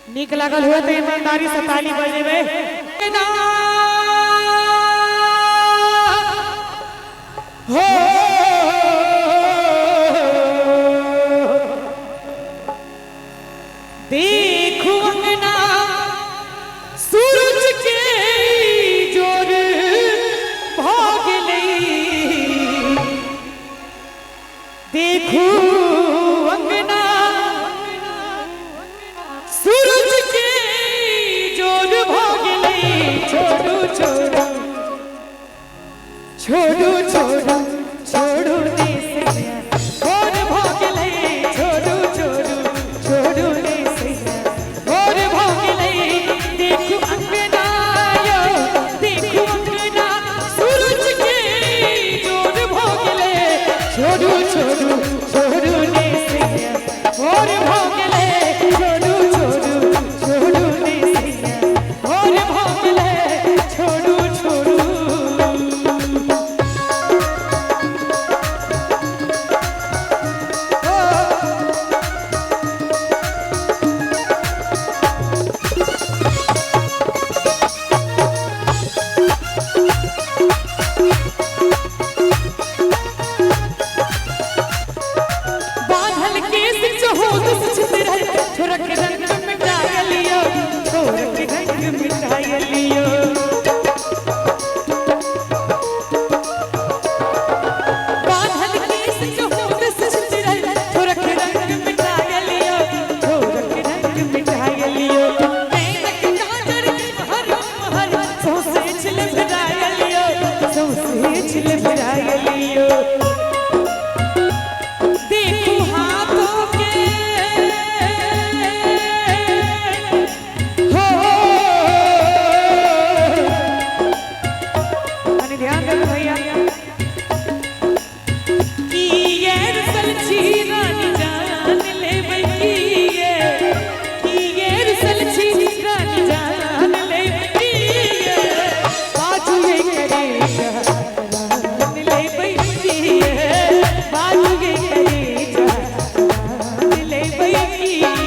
नीक लागल हुए तो ईमानदारी से ताली बजेबे। हो देखो अंगना सूरज के जोर भाग लई, देखो अंगना सूरज के जोर भाग लई। छोड़ो छोड़ो छोड़ो छोड़ो छोड़ो देसिया और भाग लई। छोड़ो छोड़ो छोड़ो देसिया और भाग लई। देखो अंगना यो देखो अंगना सूरज के जोर भाग लई। छोड़ो छोड़ो छोड़ो देसिया और भाग लई। छोड़ो छोड़ो छोड़ो देसिया और भाग लई। छोड़ो छोड़ो छोरक रंग मिटाय लियो, छोरक रंग मिटाय लियो। बांधल केस चहोद सजरल, छोरक रंग मिटाय लियो, छोरक रंग मिटाय लियो। नैनक काजर महर महर सौसे छिल भिराय लियो, सौसे छिल भिराय लियो। देखो हाथों के बाजू के करे जान ले बैठी।